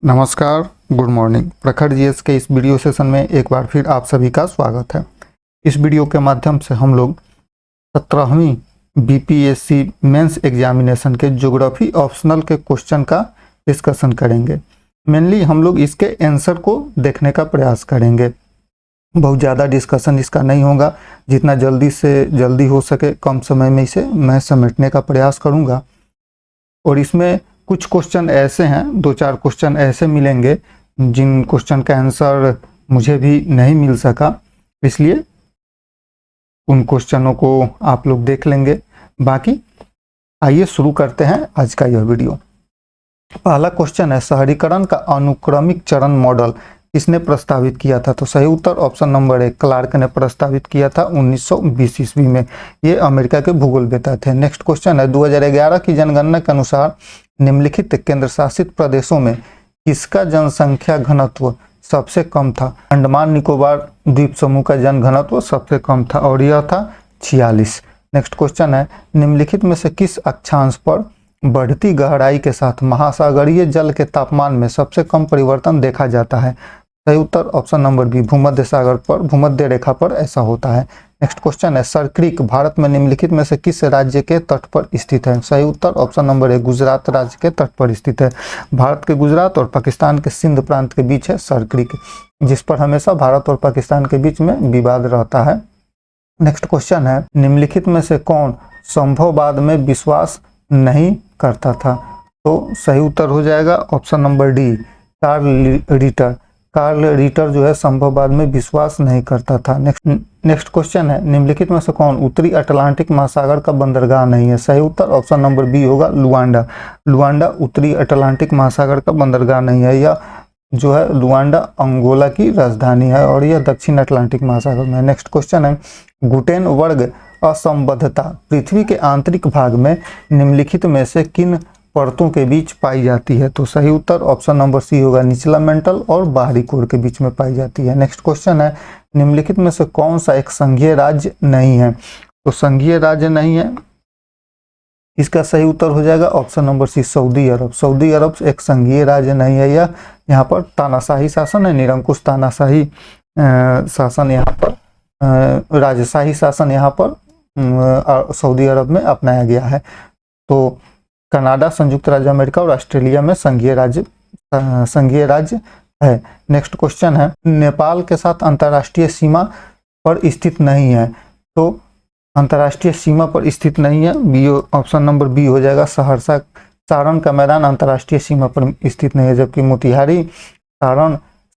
नमस्कार, good morning. प्रखर GS के इस वीडियो सेशन में एक बार फिर आप सभी का स्वागत है। इस वीडियो के माध्यम से हम लोग 17वीं बीपीएससी मेंस एग्जामिनेशन के ज्योग्राफी ऑप्शनल के क्वेश्चन का डिस्कशन करेंगे। मेनली हम लोग इसके आंसर को देखने का प्रयास करेंगे। बहुत ज़्यादा डिस्कशन इसका नहीं होगा, जितना जल्दी से जल्दी हो सके कम समय में इसे मैं समेटने का प्रयास करूँगा। और इसमें कुछ क्वेश्चन ऐसे हैं, दो चार क्वेश्चन ऐसे मिलेंगे जिन क्वेश्चन का आंसर मुझे भी नहीं मिल सका, इसलिए उन क्वेश्चनों को आप लोग देख लेंगे। बाकी आइए शुरू करते हैं आज का यह वीडियो। पहला क्वेश्चन है, शहरीकरण का अनुक्रमिक चरण मॉडल किसने प्रस्तावित किया था? तो सही उत्तर ऑप्शन नंबर 1 क्लार्क ने प्रस्तावित किया था 1920 ईस्वी में। ये अमेरिका के भूगोलवेत्ता थे। नेक्स्ट क्वेश्चन है, 2011 की जनगणना के अनुसार निम्नलिखित केंद्र शासित प्रदेशों में किसका जनसंख्या घनत्व सबसे कम था? अंडमान निकोबार द्वीप समूह का जनघनत्व सबसे कम था और यह था 46। नेक्स्ट क्वेश्चन है, निम्नलिखित में से किस अक्षांश पर बढ़ती गहराई के साथ महासागरीय जल के तापमान में सबसे कम परिवर्तन देखा जाता है? सही उत्तर ऑप्शन नंबर बी भूमध्य सागर पर, भूमध्य रेखा पर ऐसा होता है। नेक्स्ट क्वेश्चन है, सर क्रीक भारत में निम्नलिखित में से किस राज्य के तट पर स्थित है? सही उत्तर ऑप्शन नंबर 1 गुजरात राज्य के तट पर स्थित है। भारत के गुजरात और पाकिस्तान के सिंध प्रांत के बीच है सर क्रीक, जिस पर हमेशा भारत और पाकिस्तान के बीच में विवाद रहता है। नेक्स्ट क्वेश्चन है, निम्नलिखित में से कौन संभववाद में विश्वास नहीं करता था? तो सही उत्तर हो जाएगा option number D Carl Ritter. Carl Ritter जो है संभववाद में विश्वास नहीं करता था। नेक्स्ट क्वेश्चन है, निम्नलिखित में से कौन उत्तरी अटलांटिक महासागर का बंदरगाह नहीं है? सही उत्तर ऑप्शन नंबर बी होगा लुआंडा। लुआंडा उत्तरी अटलांटिक महासागर का बंदरगाह नहीं है। यह जो है लुआंडा अंगोला की राजधानी है और यह दक्षिण अटलांटिक महासागर में। नेक्स्ट क्वेश्चन है, गुटेन वर्ग असंबद्धता पृथ्वी के आंतरिक भाग में निम्नलिखित में से किन परतों के बीच पाई जाती है? तो सही उत्तर ऑप्शन नंबर सी होगा निचला मेंटल और बाहरी कोर के बीच में पाई जाती है। नेक्स्ट क्वेश्चन है, निम्नलिखित में से कौन सा एक संघीय राज्य नहीं है? तो संघीय राज्य नहीं है, इसका सही उत्तर हो जाएगा ऑप्शन नंबर सी सऊदी अरब। सऊदी अरब एक संघीय राज्य नहीं है। यह यहाँ पर तानाशाही शासन है, निरंकुश तानाशाही शासन यहाँ पर, राजशाही शासन यहाँ पर सऊदी अरब में अपनाया गया है। तो कनाडा, संयुक्त राज्य अमेरिका और ऑस्ट्रेलिया में संघीय राज्य है। नेक्स्ट क्वेश्चन है, नेपाल के साथ अंतर्राष्ट्रीय सीमा पर स्थित नहीं है। तो अंतर्राष्ट्रीय सीमा पर स्थित नहीं है, बी ऑप्शन नंबर बी हो जाएगा सहरसा। सारण का मैदान अंतर्राष्ट्रीय सीमा पर स्थित नहीं है, जबकि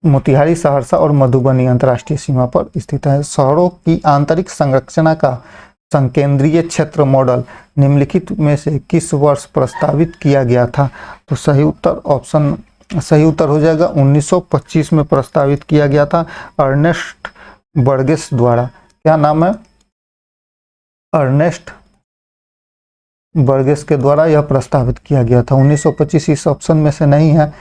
मोतिहारी, सहरसा और मधुबनी अंतर्राष्ट्रीय सीमा पर स्थित है। शहरों की आंतरिक संरचना का संकेंद्रीय क्षेत्र मॉडल निम्नलिखित में से किस वर्ष प्रस्तावित किया गया था? तो सही उत्तर हो जाएगा 1925 में प्रस्तावित किया गया था अर्नेस्ट बर्गेस द्वारा। क्या नाम है? अर्नेस्ट बर्गेस के द्वारा यह प्रस्तावित किया गया था। 1925 इस ऑप्शन में से नहीं है,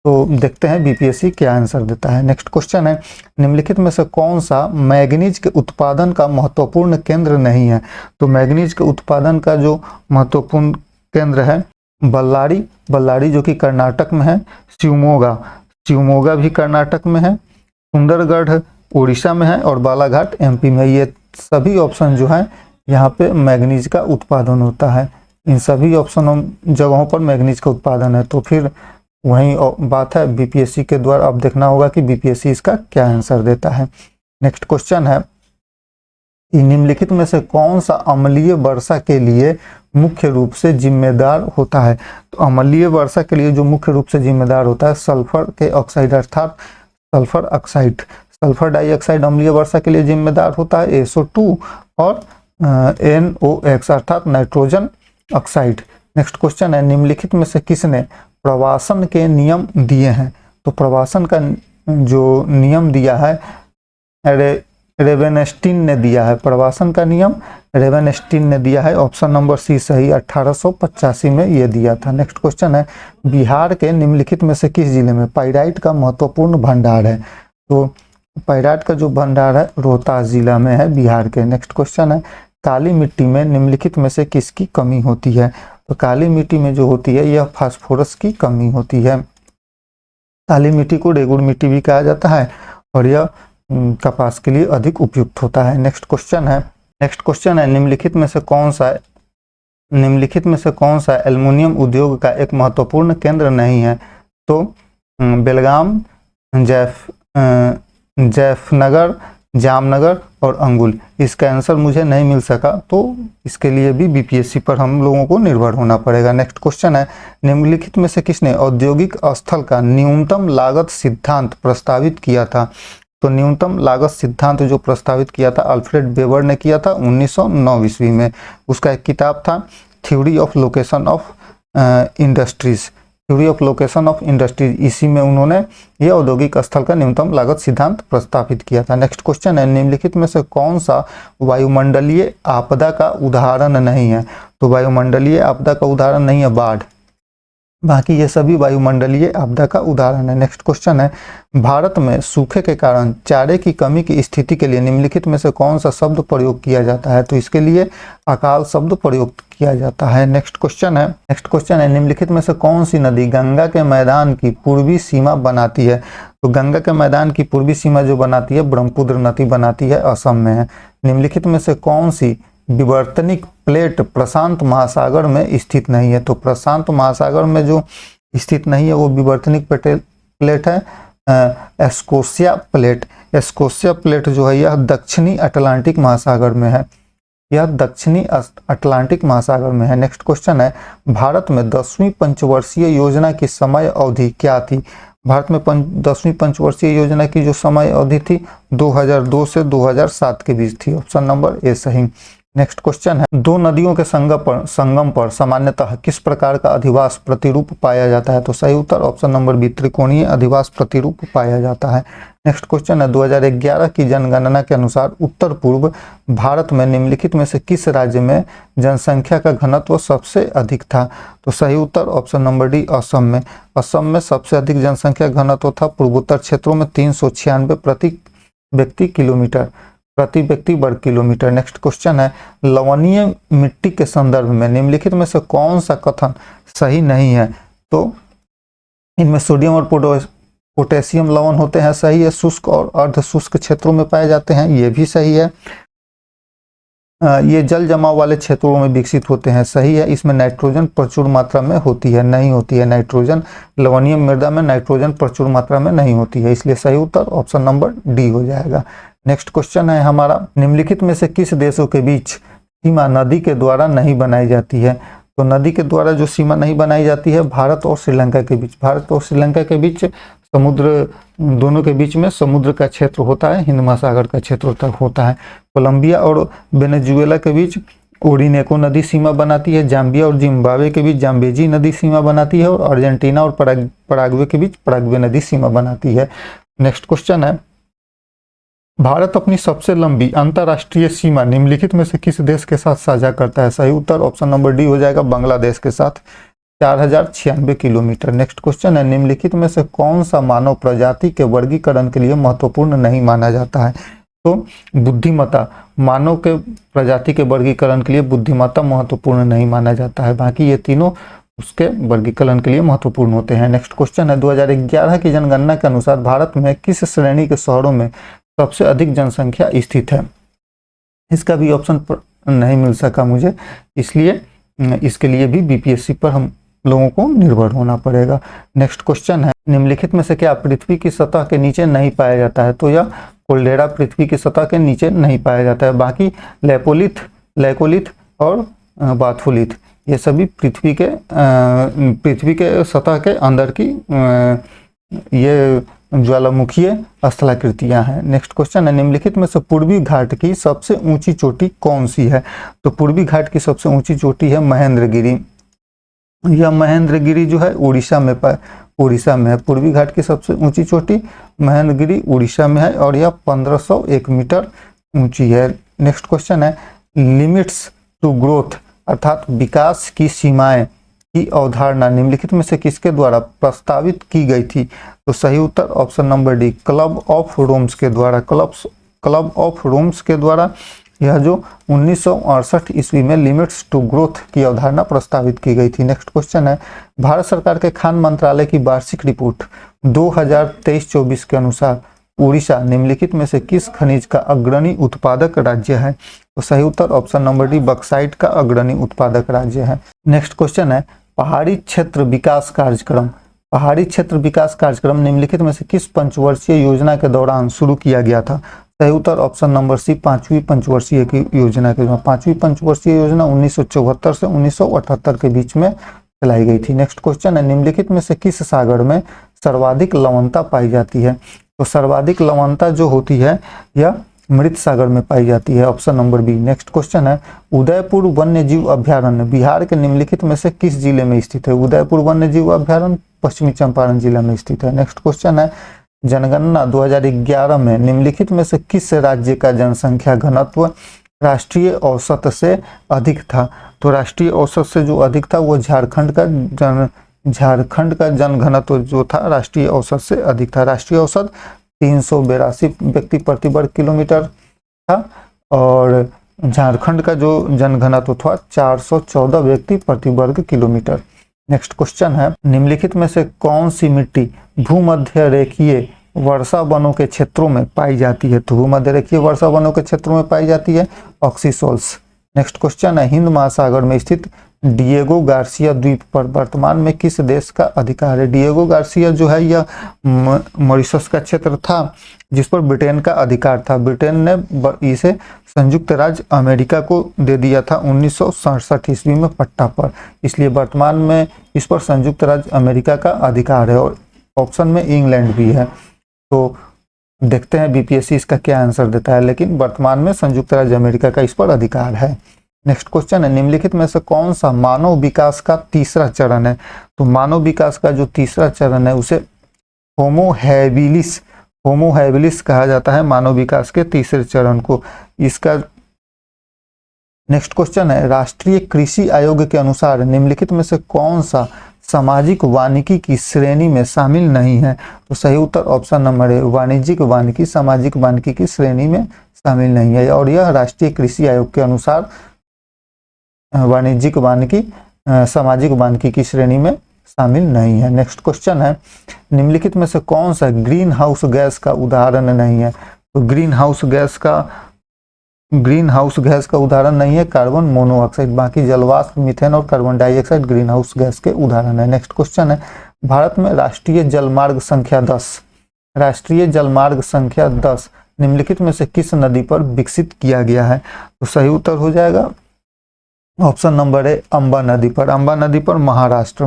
तो देखते हैं बीपीएससी क्या आंसर देता है। नेक्स्ट क्वेश्चन है, निम्नलिखित में से कौन सा मैग्नीज के उत्पादन का महत्वपूर्ण केंद्र नहीं है? तो मैग्नीज के उत्पादन का जो महत्वपूर्ण केंद्र है बल्लारी जो कि कर्नाटक में है, शिवमोगा भी कर्नाटक में है, सुंदरगढ़ उड़ीसा में है और बालाघाट एमपी में। ये सभी ऑप्शन जो है यहाँ पे मैग्नीज का उत्पादन होता है। इन सभी ऑप्शन जगहों पर मैग्नीज का उत्पादन है। तो फिर वही बात है, बीपीएससी के द्वारा अब देखना होगा कि बीपीएससी इसका क्या आंसर देता है। नेक्स्ट क्वेश्चन है, निम्नलिखित में से कौन सा अम्लीय वर्षा के लिए मुख्य रूप से जिम्मेदार होता है? तो अम्लीय वर्षा के लिए जो मुख्य रूप से जिम्मेदार होता है सल्फर के ऑक्साइड अर्थात सल्फर ऑक्साइड, सल्फर डाइऑक्साइड अम्लीय वर्षा के लिए जिम्मेदार होता है। SO2 और NOx अर्थात नाइट्रोजन ऑक्साइड। नेक्स्ट क्वेश्चन है, निम्नलिखित में से किसने प्रवासन के नियम दिए हैं? तो प्रवासन का जो नियम दिया है रेवेनस्टीन ने दिया है। प्रवासन का नियम रेवेनस्टीन ने दिया है। ऑप्शन नंबर सी सही 1885 में ये दिया था। नेक्स्ट क्वेश्चन है, बिहार के निम्नलिखित में से किस जिले में पाइराइट का महत्वपूर्ण भंडार है? तो पाइराइट का जो भंडार है रोहतास जिला में है बिहार के। नेक्स्ट क्वेश्चन है, काली मिट्टी में निम्नलिखित में से किसकी कमी होती है? तो काली मिट्टी में जो होती है यह फास्फोरस की कमी होती है। काली मिट्टी को रेगुड़ मिट्टी भी कहा जाता है और यह कपास के लिए अधिक उपयुक्त होता है। नेक्स्ट क्वेश्चन है निम्नलिखित में से कौन सा एल्युमिनियम उद्योग का एक महत्वपूर्ण केंद्र नहीं है? तो बेलगाम, जैफनगर, जामनगर और अंगुल। इसका आंसर मुझे नहीं मिल सका, तो इसके लिए भी बीपीएससी पर हम लोगों को निर्भर होना पड़ेगा। नेक्स्ट क्वेश्चन है निम्नलिखित में से किसने औद्योगिक स्थल का न्यूनतम लागत सिद्धांत प्रस्तावित किया था? तो न्यूनतम लागत सिद्धांत जो प्रस्तावित किया था अल्फ्रेड वेबर ने किया था 1909 ईस्वी में। उसका एक किताब था theory of location of industries. इसी में उन्होंने ये औद्योगिक स्थल का न्यूनतम लागत सिद्धांत प्रस्तावित किया था। नेक्स्ट क्वेश्चन है निम्नलिखित में से कौन सा वायुमंडलीय आपदा का उदाहरण नहीं है? तो वायुमंडलीय आपदा का उदाहरण नहीं है बाढ़, बाकी ये सभी वायुमंडलीय आपदा का उदाहरण है। नेक्स्ट क्वेश्चन है भारत में सूखे के कारण चारे की कमी की स्थिति के लिए निम्नलिखित में से कौन सा शब्द प्रयोग किया जाता है? तो इसके लिए अकाल शब्द प्रयोग किया जाता है। नेक्स्ट क्वेश्चन है निम्नलिखित में से कौन सी नदी गंगा के मैदान की पूर्वी सीमा बनाती है? तो गंगा के मैदान की पूर्वी सीमा जो बनाती है ब्रह्मपुत्र नदी बनाती है, असम में है। निम्नलिखित में से कौन सी विवर्तनिक प्लेट प्रशांत महासागर में स्थित नहीं है? तो प्रशांत महासागर में जो स्थित नहीं है वो विवर्तनिक प्लेट है एस्कोसिया प्लेट। एस्कोसिया प्लेट जो है यह दक्षिणी अटलांटिक महासागर में है, नेक्स्ट क्वेश्चन है भारत में 10वीं पंचवर्षीय योजना की समय अवधि क्या थी? भारत में 10वीं पंचवर्षीय योजना की जो समय अवधि थी 2002 से 2007 के बीच थी। ऑप्शन नंबर ए सही। नेक्स्ट क्वेश्चन है दो नदियों के संगम पर सामान्यतः किस प्रकार का अधिवास प्रतिरूप पाया जाता है? तो सही उत्तर ऑप्शन नंबर बी त्रिकोणीय अधिवास प्रतिरूप पाया जाता है। नेक्स्ट क्वेश्चन है 2011 की जनगणना के अनुसार उत्तर पूर्व भारत में निम्नलिखित में से किस राज्य में जनसंख्या का घनत्व सबसे अधिक था? तो सही उत्तर ऑप्शन नंबर डी असम में। असम में सबसे अधिक जनसंख्या घनत्व था पूर्वोत्तर क्षेत्रों में 396 प्रति व्यक्ति वर्ग किलोमीटर। नेक्स्ट क्वेश्चन है लवणीय मिट्टी के संदर्भ में निम्नलिखित में से कौन सा कथन सही नहीं है? तो इनमें सोडियम और पोटेशियम लवण होते हैं, सही है। शुष्क और अर्ध शुष्क क्षेत्रों में पाए जाते हैं, ये भी सही है। ये जल जमाव वाले क्षेत्रों में विकसित होते हैं, सही है। इसमें नाइट्रोजन प्रचुर मात्रा में होती है, नहीं होती है नाइट्रोजन। लवणीय मृदा में नाइट्रोजन प्रचुर मात्रा में नहीं होती है, इसलिए सही उत्तर ऑप्शन नंबर डी हो जाएगा। नेक्स्ट क्वेश्चन है हमारा निम्नलिखित में से किस देशों के बीच सीमा नदी के द्वारा नहीं बनाई जाती है? तो नदी के द्वारा जो सीमा नहीं बनाई जाती है भारत और श्रीलंका के बीच। भारत और श्रीलंका के बीच समुद्र, दोनों के बीच में समुद्र का क्षेत्र होता है, हिंद महासागर का क्षेत्र तक होता है। कोलंबिया और वेनेजुएला के बीच ओरिनेको नदी सीमा बनाती है। जाम्बिया और जिम्बाब्वे के बीच जाम्बेजी नदी सीमा बनाती है और अर्जेंटीना और पराग्वे के बीच पराग्वे नदी सीमा बनाती है। नेक्स्ट क्वेश्चन है भारत अपनी सबसे लंबी अंतर्राष्ट्रीय सीमा निम्नलिखित में से किस देश के साथ साझा करता है? सही उत्तर ऑप्शन नंबर डी हो जाएगा, बांग्लादेश के साथ 4096 किलोमीटर। नेक्स्ट क्वेश्चन है निम्नलिखित में से कौन सा मानव प्रजाति के वर्गीकरण के लिए महत्वपूर्ण नहीं माना जाता है? तो बुद्धिमत्ता, मानव के प्रजाति के वर्गीकरण के लिए बुद्धिमत्ता महत्वपूर्ण नहीं माना जाता है, बाकी ये तीनों उसके वर्गीकरण के लिए महत्वपूर्ण होते हैं। नेक्स्ट क्वेश्चन है 2011 की जनगणना के अनुसार भारत में किस श्रेणी के शहरों में सबसे अधिक जनसंख्या स्थित है? इसका भी ऑप्शन नहीं मिल सका मुझे, इसलिए इसके लिए भी बीपीएससी पर हम लोगों को निर्भर होना पड़ेगा। नेक्स्ट क्वेश्चन है निम्नलिखित में से क्या पृथ्वी की सतह के नीचे नहीं पाया जाता है? तो यह कोल्डेरा पृथ्वी की सतह के नीचे नहीं पाया जाता है, बाकी लैकोलिथ और बाथोलिथ ये सभी पृथ्वी के सतह के अंदर की ये ज्वालामुखीय स्थलाकृतियां हैं। नेक्स्ट क्वेश्चन है निम्नलिखित में से पूर्वी घाट की सबसे ऊंची चोटी कौन सी है? तो पूर्वी घाट की सबसे ऊंची चोटी है महेंद्रगिरी। यह महेंद्रगिरी जो है उड़ीसा में है। पूर्वी घाट की सबसे ऊंची चोटी महेंद्रगिरी उड़ीसा में है और यह 1501 मीटर ऊंची है। नेक्स्ट क्वेश्चन है लिमिट्स टू ग्रोथ अर्थात विकास की सीमाएं की अवधारणा निम्नलिखित में से किसके द्वारा प्रस्तावित की गई थी? तो सही उत्तर option number D club of Rome's के द्वारा। क्लब ऑफ रोम्स के द्वारा यह जो 1968 ईस्वी में लिमिट्स टू ग्रोथ की अवधारणा प्रस्तावित की गई थी। नेक्स्ट क्वेश्चन है, भारत सरकार के खान मंत्रालय की वार्षिक रिपोर्ट 2023-24 के अनुसार उड़ीसा निम्नलिखित में से किस खनिज का अग्रणी उत्पादक राज्य है? तो सही उत्तर ऑप्शन नंबर डी, बक्साइट का अग्रणी उत्पादक राज्य है। नेक्स्ट क्वेश्चन है, पहाड़ी क्षेत्र विकास कार्यक्रम निम्नलिखित में से किस पंचवर्षीय योजना के दौरान शुरू किया गया था? सही उत्तर ऑप्शन नंबर सी, पांचवी पंचवर्षीय की योजना के। पांचवी पंचवर्षीय योजना 1974 से 1978 के बीच में चलाई गई थी। नेक्स्ट क्वेश्चन है, निम्नलिखित में से किस सागर में सर्वाधिक लवणता पाई जाती है? तो सर्वाधिक लवणता जो होती है यह मृत सागर में पाई जाती है, option number B. Next question है, उदयपुर वन्य जीव अभ्यारण्य बिहार के निम्नलिखित में से किस जिले में स्थित है? उदयपुर वन्य जीव अभ्यारण्य पश्चिमी चंपारण जिला में स्थित है। नेक्स्ट क्वेश्चन है, जनगणना 2011 में निम्नलिखित में से किस राज्य का जनसंख्या घनत्व राष्ट्रीय औसत से अधिक था? तो राष्ट्रीय औसत से जो अधिक था वो झारखंड का जनघनत्व जो था राष्ट्रीय औसत से अधिक था। राष्ट्रीय औसत 382 व्यक्ति प्रति वर्ग किलोमीटर था और झारखंड का जो जनघनत्व था 414 व्यक्ति प्रति वर्ग किलोमीटर। नेक्स्ट क्वेश्चन है, निम्नलिखित में से कौन सी मिट्टी भूमध्य रेखीय वर्षा वनों के क्षेत्रों में पाई जाती है? तो भूमध्य रेखीय वर्षा वनों के क्षेत्रों में पाई जाती है ऑक्सीसोल्स। नेक्स्ट क्वेश्चन है, हिंद महासागर में स्थित डिएगो गार्सिया द्वीप पर वर्तमान में किस देश का अधिकार है? डिएगो गार्सिया जो है यह मॉरिशस का क्षेत्र था जिस पर ब्रिटेन का अधिकार था। ब्रिटेन ने इसे संयुक्त राज्य अमेरिका को दे दिया था 1967 ईस्वी में पट्टा पर, इसलिए वर्तमान में इस पर संयुक्त राज्य अमेरिका का अधिकार है और ऑप्शन में इंग्लैंड भी है। तो देखते हैं बीपीएससी इसका क्या आंसर देता है, लेकिन वर्तमान में संयुक्त राज्य अमेरिका का इस पर अधिकार है। नेक्स्ट क्वेश्चन है, निम्नलिखित में से कौन सा मानव विकास का तीसरा चरण है? तो मानव विकास का जो तीसरा चरण है उसे होमो हैबिलिस कहा जाता है, मानव विकास के तीसरे चरण को। इसका नेक्स्ट क्वेश्चन है, राष्ट्रीय कृषि आयोग के अनुसार निम्नलिखित में से कौन सा सामाजिक वानिकी की श्रेणी में शामिल नहीं है? तो सही उत्तर ऑप्शन नंबर है, वाणिज्यिक वानिकी सामाजिक वानिकी की श्रेणी में शामिल नहीं है और यह राष्ट्रीय कृषि आयोग के अनुसार वाणिज्यिक वानिकी सामाजिक वानिकी की श्रेणी में शामिल नहीं है। नेक्स्ट क्वेश्चन है, निम्नलिखित में से कौन सा ग्रीन हाउस गैस का उदाहरण नहीं है? तो ग्रीन हाउस गैस का उदाहरण नहीं है कार्बन मोनोऑक्साइड, बाकी जलवाष्प, मीथेन और carbon dioxide green house gas के उदाहरण है। नेक्स्ट क्वेश्चन है, भारत में राष्ट्रीय जलमार्ग संख्या 10 निम्नलिखित में से किस नदी पर विकसित किया गया है? तो सही उत्तर हो जाएगा ऑप्शन नंबर है, अम्बा नदी पर महाराष्ट्र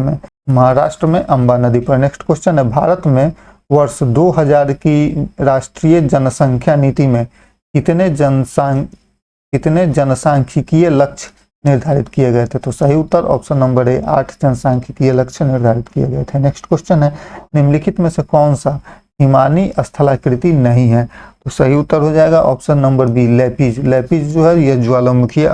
में अम्बा नदी पर। नेक्स्ट क्वेश्चन है, भारत में वर्ष 2000 की राष्ट्रीय जनसंख्या नीति में कितने जनसांख्यिकीय लक्ष्य निर्धारित किए गए थे? तो सही उत्तर ऑप्शन नंबर है, 8 जनसांख्यिकीय लक्ष्य निर्धारित किए गए थे। नेक्स्ट क्वेश्चन है, निम्नलिखित में से कौन सा हिमानी स्थलाकृति नहीं है? तो सही उत्तर हो जाएगा ऑप्शन नंबर बी, लेपिज जो है यह ज्वालामुखी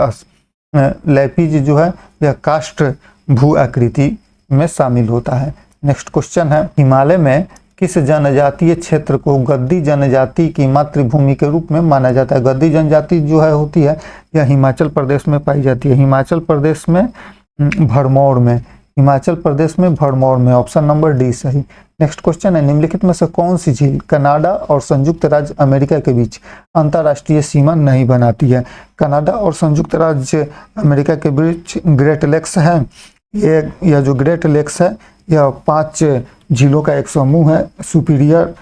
लेपिज जो है यह काष्ठ भू आकृति में शामिल होता है। नेक्स्ट क्वेश्चन है, हिमालय में किस जनजातीय क्षेत्र को गद्दी जनजाति की मातृभूमि के रूप में माना जाता है? गद्दी जनजाति जो है होती है यह हिमाचल प्रदेश में पाई जाती है, हिमाचल प्रदेश में भरमौर में, ऑप्शन नंबर डी सही। नेक्स्ट क्वेश्चन है, निम्नलिखित में से कौन सी झील कनाडा और संयुक्त राज्य अमेरिका के बीच अंतर्राष्ट्रीय सीमा नहीं बनाती है? कनाडा और संयुक्त राज्य अमेरिका के बीच ग्रेट लेक्स है। यह जो ग्रेट लेक्स है यह 5 झीलों का एक समूह है, सुपीरियर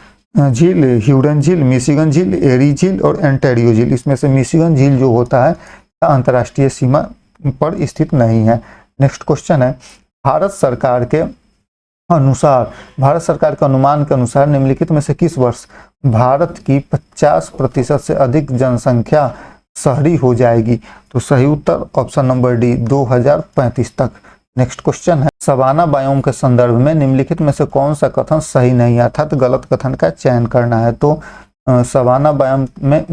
झील, ह्यूरन झील, मिशिगन झील, एरी झील और एंटेरियो झील। इसमें से मिशिगन झील जो होता है अंतर्राष्ट्रीय सीमा पर स्थित नहीं है। नेक्स्ट क्वेश्चन है, भारत सरकार के अनुमान के अनुसार निम्नलिखित में से किस वर्ष भारत की 50% से अधिक जनसंख्या शहरी हो जाएगी? तो सही उत्तर ऑप्शन नंबर डी, 2035 तक। नेक्स्ट क्वेश्चन है, सवाना बायोम के संदर्भ में निम्नलिखित में से कौन सा कथन सही नहीं है, अर्थात गलत कथन का चयन करना है? तो सवाना बायोम में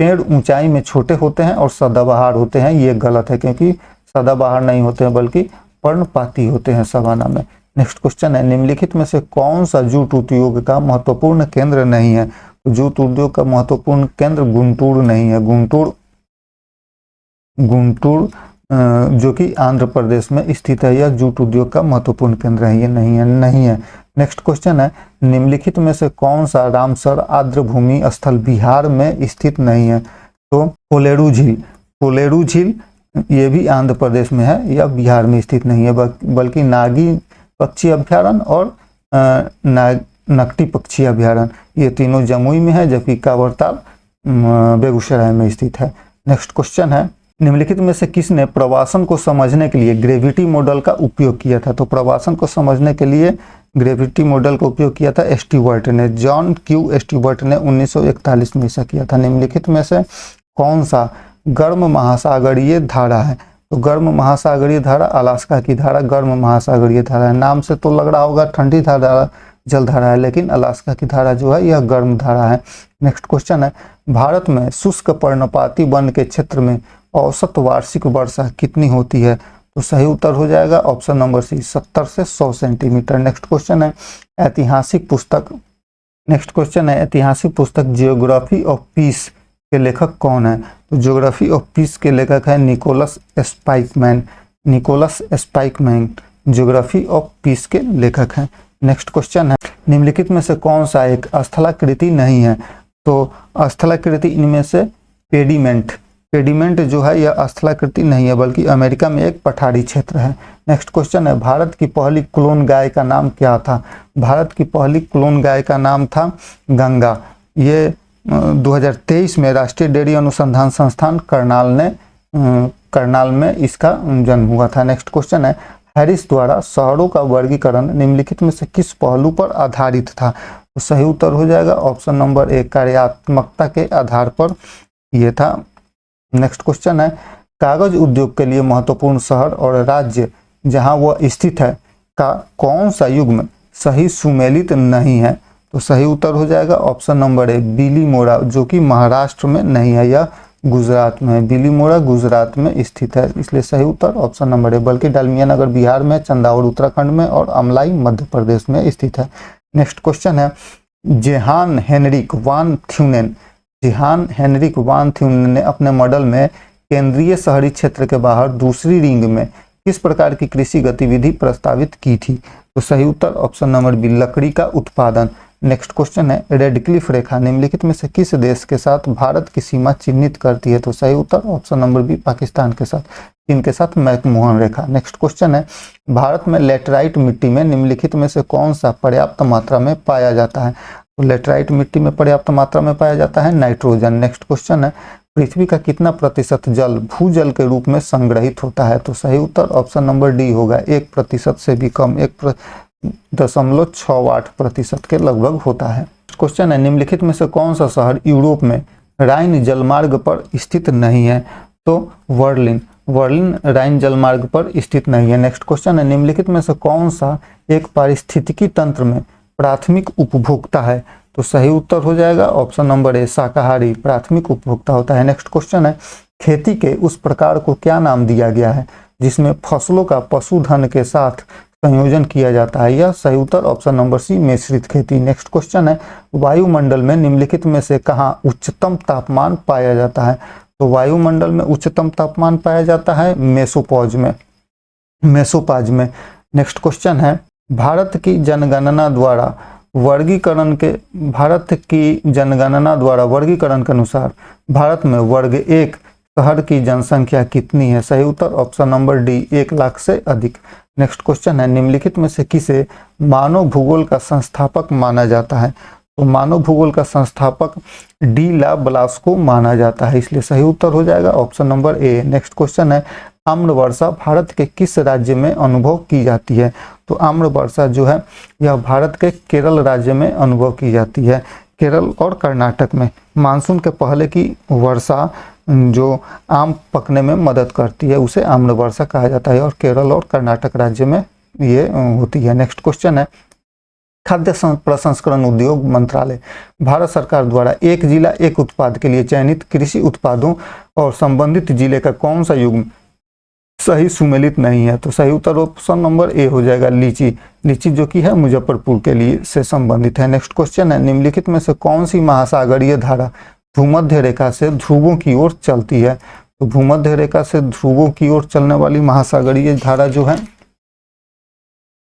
पेड़ ऊंचाई में छोटे होते हैं और सदाबहार होते हैं, ये गलत है क्योंकि सदाबहार नहीं होते हैं बल्कि पर्णपाती होते हैं सवाना में। नेक्स्ट क्वेश्चन है, निम्नलिखित में से कौन सा जूट उद्योग का महत्वपूर्ण केंद्र नहीं है? तो जूट उद्योग का महत्वपूर्ण केंद्र गुंटूर नहीं है, गुंटूर गुंटूर जो कि आंध्र प्रदेश में स्थित है, यह जूट उद्योग का महत्वपूर्ण केंद्र है। ये नहीं है। नेक्स्ट क्वेश्चन है, निम्नलिखित में से कौन सा रामसर आर्द्रभूमि स्थल बिहार में स्थित नहीं है? तो कोलेरू झील ये भी आंध्र प्रदेश में है, या बिहार में स्थित नहीं है, बल्कि नागी पक्षी अभ्यारण्य और नकटी पक्षी अभ्यारण्य ये तीनों जमुई में है, जबकि कांवरताल बेगूसराय में स्थित है। नेक्स्ट क्वेश्चन है, निम्नलिखित में से किसने प्रवासन को समझने के लिए ग्रेविटी मॉडल का उपयोग किया था? तो प्रवासन को समझने के लिए ग्रेविटी मॉडल का उपयोग किया था स्टीवर्ट ने, जॉन क्यू स्टीवर्ट ने 1941 में ऐसा किया था। निम्नलिखित में से कौन सा गर्म महासागरीय धारा है? तो गर्म महासागरीय धारा अलास्का की धारा गर्म महासागरीय धारा है। नाम से तो लग रहा होगा ठंडी धारा जलधारा है, लेकिन अलास्का की धारा जो है यह गर्म धारा है। नेक्स्ट क्वेश्चन है, भारत में शुष्क पर्णपाती वन के क्षेत्र में औसत वार्षिक वर्षा कितनी होती है? तो सही उत्तर हो जाएगा ऑप्शन नंबर सी, 70 से 100 सेंटीमीटर। नेक्स्ट क्वेश्चन है, ऐतिहासिक पुस्तक जियोग्राफी ऑफ पीस के लेखक कौन है? तो ज्योग्राफी ऑफ पीस के लेखक है Nicholas Spykman geography of peace के लेखक हैं। नेक्स्ट क्वेश्चन है, निम्नलिखित में से कौन सा एक स्थलाकृति नहीं है? तो स्थलाकृति इनमें से पेडिमेंट जो है यह स्थलाकृति नहीं है, बल्कि अमेरिका में एक पठारी क्षेत्र है। नेक्स्ट क्वेश्चन है, भारत की पहली क्लोन गाय का नाम क्या था? भारत की पहली क्लोन गाय का नाम था गंगा। ये 2023 में राष्ट्रीय डेयरी अनुसंधान संस्थान करनाल में इसका जन्म हुआ था। नेक्स्ट क्वेश्चन है, हैरिस द्वारा शहरों का वर्गीकरण निम्नलिखित में से किस पहलू पर आधारित था? तो सही उत्तर हो जाएगा ऑप्शन नंबर ए, कार्यात्मकता के आधार पर यह था। नेक्स्ट क्वेश्चन है, कागज उद्योग के लिए महत्वपूर्ण शहर और राज्य जहां वह स्थित है का कौन सा युग्म सही सुमेलित नहीं है? तो सही उत्तर हो जाएगा ऑप्शन नंबर ए, बिलीमोरा, जो कि महाराष्ट्र में नहीं है, यह गुजरात में है। बिलीमोरा गुजरात में स्थित है, इसलिए सही उत्तर ऑप्शन नंबर ए। बल्कि डालमिया नगर बिहार में, चंदावड़ उत्तराखंड में और अमलाई मध्य प्रदेश में स्थित है। नेक्स्ट क्वेश्चन है, जेहान हेनरिक वान थ्यूनेन ने अपने मॉडल में केंद्रीय शहरी क्षेत्र के बाहर दूसरी रिंग में किस प्रकार की कृषि गतिविधि प्रस्तावित की थी? तो सही उत्तर ऑप्शन नंबर बी, लकड़ी का उत्पादन। नेक्स्ट क्वेश्चन है, रेडक्लिफ रेखा निम्नलिखित में से किस देश के साथ भारत की सीमा चिन्हित करती है? तो सही उत्तर ऑप्शन नंबर बी, पाकिस्तान के साथ। चीन के साथ मैकमोहन रेखा। नेक्स्ट क्वेश्चन है, भारत में लेटराइट मिट्टी में निम्नलिखित में से कौन सा पर्याप्त मात्रा में पाया जाता है? तो लेटराइट मिट्टी में पर्याप्त मात्रा में पाया जाता है नाइट्रोजन। नेक्स्ट क्वेश्चन है, पृथ्वी का कितना प्रतिशत जल भूजल के रूप में संग्रहित होता है? तो सही उत्तर ऑप्शन नंबर डी होगा, 1% से भी कम, 1.68% के लगभग होता है। क्वेश्चन है, निम्नलिखित में से कौन सा शहर यूरोप में राइन जलमार्ग पर स्थित नहीं है? तो वर्लिन राइन जलमार्ग पर स्थित नहीं है। नेक्स्ट क्वेश्चन है, निम्नलिखित में से कौन सा एक पारिस्थितिकी तंत्र में प्राथमिक उपभोक्ता है? तो सही उत्तर हो जाएगा ऑप्शन नंबर ए, शाकाहारी प्राथमिक उपभोक्ता होता है। नेक्स्ट क्वेश्चन है, खेती के उस प्रकार को क्या नाम दिया गया है जिसमें फसलों का पशुधन के साथ संयोजन किया जाता है? यह सही उत्तर ऑप्शन नंबर सी, मिश्रित खेती। नेक्स्ट क्वेश्चन है, वायुमंडल में निम्नलिखित में से कहाँ उच्चतम तापमान पाया जाता है? तो वायुमंडल में उच्चतम तापमान पाया जाता है मेसोपॉज में। नेक्स्ट क्वेश्चन है, भारत की जनगणना द्वारा वर्गीकरण के अनुसार भारत में वर्ग 1 शहर की जनसंख्या कितनी है? सही उत्तर ऑप्शन नंबर डी, 1 लाख से अधिक। नेक्स्ट क्वेश्चन है, निम्नलिखित में से किसे मानव भूगोल का संस्थापक माना जाता है? तो मानव भूगोल का संस्थापक डी ला ब्लास्को माना जाता है, इसलिए सही उत्तर हो जाएगा ऑप्शन नंबर ए। नेक्स्ट क्वेश्चन है, आम्र वर्षा भारत के किस राज्य में अनुभव की जाती है? तो आम्र वर्षा जो है यह भारत के केरल राज्य में अनुभव की जाती है, केरल और कर्नाटक में। मानसून के पहले की वर्षा जो आम पकने में मदद करती है उसे आम्र वर्षा कहा जाता है, और केरल और कर्नाटक राज्य में ये होती है। नेक्स्ट क्वेश्चन है, खाद्य प्रसंस्करण उद्योग मंत्रालय भारत सरकार द्वारा एक जिला एक उत्पाद के लिए चयनित कृषि उत्पादों और संबंधित जिले का कौन सा युग्म सही सुमेलित नहीं है? तो सही उत्तर ऑप्शन नंबर ए हो जाएगा, लीची जो कि है मुजफ्फरपुर के लिए से संबंधित है। नेक्स्ट क्वेश्चन है, निम्नलिखित में से कौन सी महासागरीय धारा भूमध्य रेखा से ध्रुवों की ओर चलती है? तो भूमध्य रेखा से ध्रुवों की ओर चलने वाली महासागरीय धारा जो है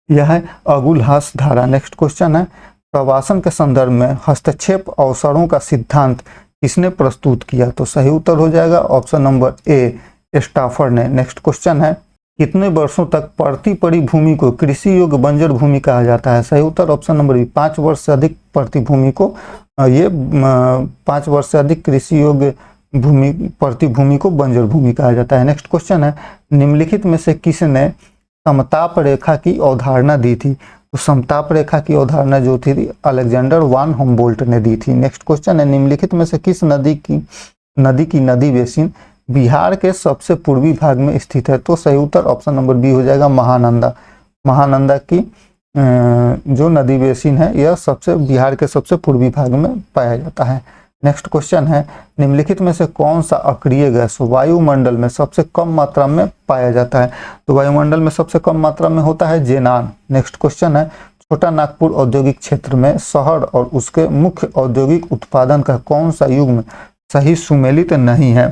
यह है अगुलहास धारा। नेक्स्ट क्वेश्चन है, प्रवासन के संदर्भ में हस्तक्षेप अवसरों का सिद्धांत किसने प्रस्तुत किया? तो सही उत्तर हो जाएगा ऑप्शन नंबर ए, स्टाफर ने। नेक्स्ट क्वेश्चन है, कितने वर्षों तक पड़ती पड़ी भूमि को कृषि योग्य बंजर भूमि कहा जाता है? सही उत्तर ऑप्शन नंबर बी, 5 वर्ष से अधिक पड़ती भूमि को 5 वर्ष से अधिक कृषि योग्य भूमि पड़ती भूमि को बंजर भूमि कहा जाता है। नेक्स्ट क्वेश्चन है, निम्नलिखित में से किसने समताप रेखा की अवधारणा दी थी? तो समताप रेखा की अवधारणा जो थी अलेक्जेंडर वान हुम्बोल्ट ने दी थी। नेक्स्ट क्वेश्चन है, निम्नलिखित में से किस नदी बेसिन बिहार के सबसे पूर्वी भाग में स्थित है? तो सही उत्तर ऑप्शन नंबर बी हो जाएगा महानंदा। महानंदा की जो नदी बेसिन है यह बिहार के सबसे पूर्वी भाग में पाया जाता है। नेक्स्ट क्वेश्चन है, निम्नलिखित में से कौन सा अक्रिय गैस वायुमंडल में सबसे कम मात्रा में पाया जाता है? तो वायुमंडल में सबसे कम मात्रा में होता है जेनान। नेक्स्ट क्वेश्चन है, छोटा नागपुर औद्योगिक क्षेत्र में शहर और उसके मुख्य औद्योगिक उत्पादन का कौन सा युग्म सही सुमेलित नहीं है?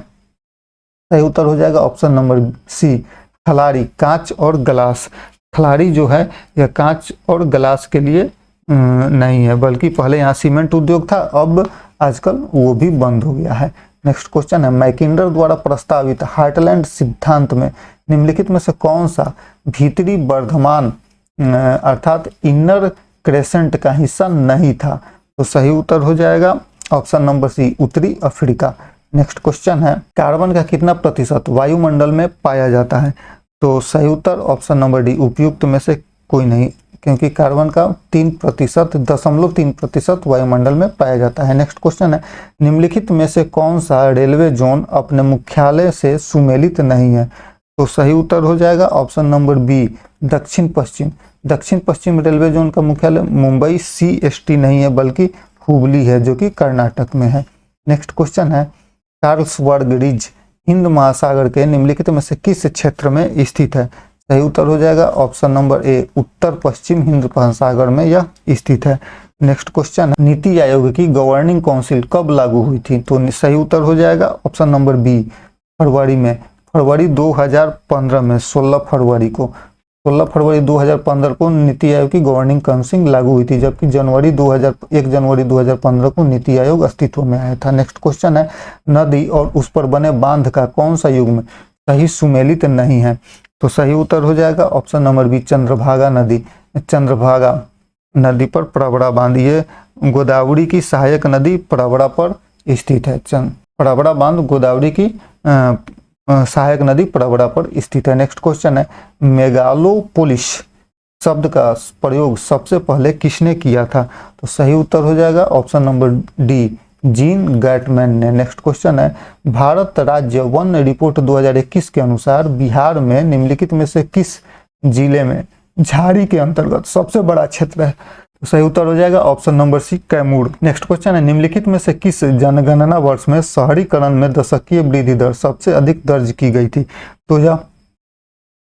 सही उत्तर हो जाएगा ऑप्शन नंबर सी, खलारी, कांच और ग्लास। खलारी जो है यह कांच और ग्लास के लिए नहीं है, बल्कि पहले यहाँ सीमेंट उद्योग था, अब आजकल वो भी बंद हो गया है। नेक्स्ट क्वेश्चन है, मैकिंडर द्वारा प्रस्तावित हार्टलैंड सिद्धांत में निम्नलिखित में से कौन सा भीतरी वर्धमान अर्थात इनर क्रेसेंट का हिस्सा नहीं था? तो सही उत्तर हो जाएगा ऑप्शन नंबर सी, उत्तरी अफ्रीका। नेक्स्ट क्वेश्चन है, कार्बन का कितना प्रतिशत वायुमंडल में पाया जाता है? तो सही उत्तर ऑप्शन नंबर डी, उपयुक्त में से कोई नहीं, क्योंकि कार्बन का 3.3% वायुमंडल में पाया जाता है। नेक्स्ट क्वेश्चन है, निम्नलिखित में से कौन सा रेलवे जोन अपने मुख्यालय से सुमेलित नहीं है? तो सही उत्तर हो जाएगा ऑप्शन नंबर बी, दक्षिण पश्चिम। दक्षिण पश्चिम रेलवे जोन का मुख्यालय मुंबई CST नहीं है, बल्कि हुबली है जो कि कर्नाटक में है। नेक्स्ट क्वेश्चन है, कार्लसबर्ग रिज हिंद महासागर के निम्नलिखित में से किस क्षेत्र में स्थित है? सही उत्तर हो जाएगा ऑप्शन नंबर ए, उत्तर पश्चिम हिंद महासागर में यह स्थित है। नेक्स्ट क्वेश्चन है, नीति आयोग की गवर्निंग काउंसिल कब लागू हुई थी? तो सही उत्तर हो जाएगा ऑप्शन नंबर बी, फरवरी में, फरवरी 2015 में, 16 फरवरी 2015 को नीति आयोग की गवर्निंग काउंसिल लागू हुई थी, जबकि 1 जनवरी 2015 को नीति आयोग अस्तित्व में आया था। नेक्स्ट क्वेश्चन है, नदी और उस पर बने बांध का कौन सा युग्म सही सुमेलित नहीं है? तो सही उत्तर हो जाएगा ऑप्शन नंबर बी, चंद्रभागा नदी। चंद्रभागा नदी पर प्रवरा बांध, ये गोदावरी की सहायक नदी प्रवरा पर स्थित है। प्रवरा बांध गोदावरी की सहायक नदी प्रवरा पर स्थित है। नेक्स्ट क्वेश्चन है, मेगालोपोलिस शब्द का प्रयोग सबसे पहले किसने किया था? तो सही उत्तर हो जाएगा ऑप्शन नंबर डी, जीन गैटमैन ने। नेक्स्ट क्वेश्चन है, भारत राज्य वन रिपोर्ट 2021 के अनुसार बिहार में निम्नलिखित में से किस जिले में झाड़ी के अंतर्गत सबसे बड़ा क्षेत्र है? तो सही उत्तर हो जाएगा option number C, Kaimur. Next question है, निम्नलिखित में से किस जनगणना वर्ष में शहरीकरण में दशकीय वृद्धि दर सबसे अधिक दर्ज की गई थी? तो यह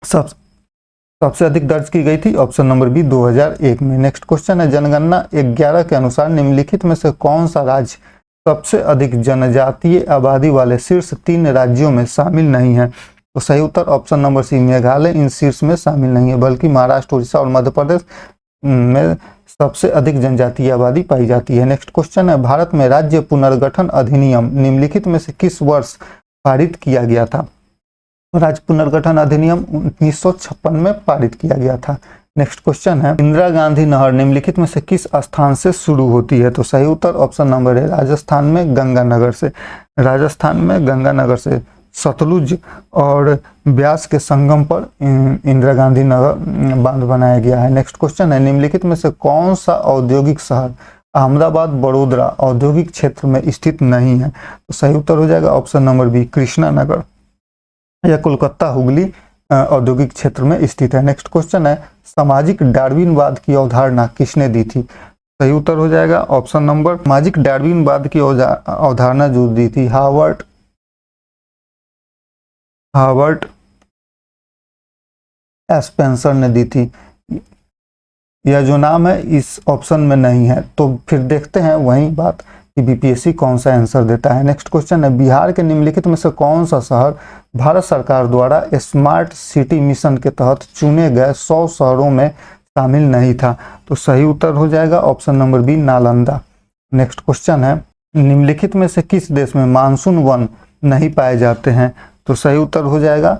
सबसे अधिक दर्ज की गई थी ऑप्शन नंबर बी, 2001 में। नेक्स्ट क्वेश्चन है, जनगणना 11 के अनुसार निम्नलिखित में से कौन सा राज्य सबसे अधिक जनजातीय आबादी वाले शीर्ष 3 राज्यों में शामिल नहीं है? तो सही उत्तर ऑप्शन नंबर सी, मेघालय इन शीर्ष में शामिल नहीं है, बल्कि महाराष्ट्र, उड़ीसा और मध्य प्रदेश में सबसे अधिक जनजातीय आबादी पाई जाती है। नेक्स्ट क्वेश्चन है, भारत में राज्य पुनर्गठन अधिनियम निम्नलिखित में से किस वर्ष पारित किया गया था? राज्य पुनर्गठन अधिनियम 1956 में पारित किया गया था। नेक्स्ट क्वेश्चन है, इंदिरा गांधी नहर निम्नलिखित में से किस स्थान से शुरू होती है? तो सही उत्तर ऑप्शन नंबर है, राजस्थान में गंगानगर से। राजस्थान में गंगानगर से सतलुज और ब्यास के संगम पर इंदिरा गांधी नहर बांध बनाया गया है। नेक्स्ट क्वेश्चन है, निम्नलिखित में से कौन सा औद्योगिक शहर अहमदाबाद बड़ोदरा औद्योगिक क्षेत्र में स्थित नहीं है? तो सही उत्तर हो जाएगा ऑप्शन नंबर बी, कृष्णानगर। यह कोलकाता हुगली औद्योगिक क्षेत्र में स्थित है। नेक्स्ट क्वेश्चन है, सामाजिक डार्विनवाद की अवधारणा किसने दी थी? सही उत्तर हो जाएगा ऑप्शन नंबर, सामाजिक डार्विनवाद की अवधारणा जो दी थी हार्वर्ड स्पेंसर ने दी थी। यह जो नाम है इस ऑप्शन में नहीं है, तो फिर देखते हैं वही बात कि बीपीएससी कौन सा आंसर देता है। नेक्स्ट क्वेश्चन है, बिहार के निम्नलिखित में से कौन सा शहर भारत सरकार द्वारा स्मार्ट सिटी मिशन के तहत चुने गए 100 शहरों में शामिल नहीं था? तो सही उत्तर हो जाएगा option number B, Nalanda. Next question है, निम्नलिखित में से किस देश में मानसून वन नहीं पाए जाते हैं? तो सही उत्तर हो जाएगा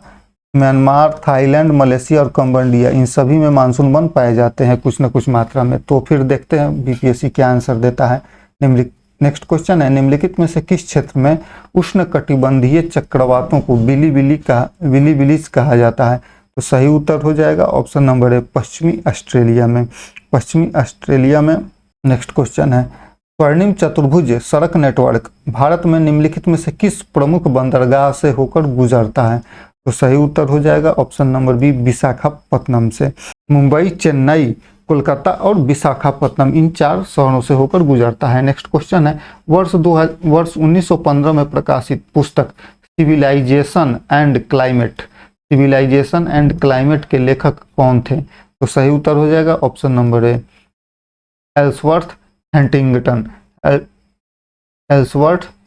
म्यांमार, थाईलैंड, मलेशिया और कंबोडिया, इन सभी में मानसून वन पाए जाते हैं कुछ न कुछ मात्रा में। तो फिर देखते हैं बीपीएससी क्या आंसर देता है। नेक्स्ट क्वेश्चन है, निम्नलिखित में से किस क्षेत्र में उष्णकटिबंधीय चक्रवातों को विलीबिलीज कहा जाता है? तो सही उत्तर हो जाएगा ऑप्शन नंबर ए, पश्चिमी ऑस्ट्रेलिया में। पश्चिमी ऑस्ट्रेलिया में। नेक्स्ट क्वेश्चन है, स्वर्णिम चतुर्भुज सड़क नेटवर्क भारत में निम्नलिखित में से किस प्रमुख बंदरगाह से होकर गुजरता है? तो सही उत्तर हो जाएगा ऑप्शन नंबर बी, विशाखापत्तनम से। मुंबई, चेन्नई, कोलकाता और विशाखापत्तनम, इन 4 शहरों से होकर गुजरता है। नेक्स्ट क्वेश्चन है, वर्ष 1915 में प्रकाशित पुस्तक सिविलाइजेशन एंड क्लाइमेट के लेखक कौन थे? तो सही उत्तर हो जाएगा option number A, Ellsworth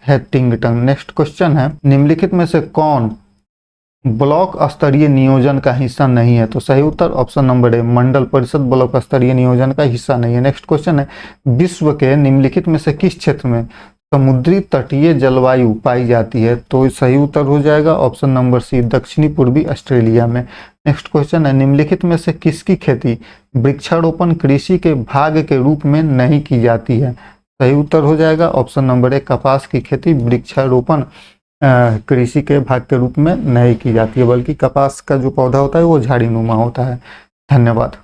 Huntington. Next question है, निम्नलिखित में से कौन ब्लॉक स्तरीय नियोजन का हिस्सा नहीं है? तो सही उत्तर ऑप्शन नंबर ए, मंडल परिषद ब्लॉक स्तरीय नियोजन का हिस्सा नहीं है। नेक्स्ट क्वेश्चन है, विश्व के निम्नलिखित में से किस क्षेत्र में समुद्री तटीय जलवायु पाई जाती है? तो सही उत्तर हो जाएगा ऑप्शन नंबर सी, दक्षिणी पूर्वी ऑस्ट्रेलिया में। नेक्स्ट क्वेश्चन है, निम्नलिखित में से किसकी खेती वृक्षारोपण कृषि के भाग के रूप में नहीं की जाती है? सही उत्तर हो जाएगा ऑप्शन नंबर ए, कपास की खेती वृक्षारोपण कृषि के भाग के रूप में नहीं की जाती है, बल्कि कपास का जो पौधा होता है वो झाड़ीनुमा होता है। धन्यवाद।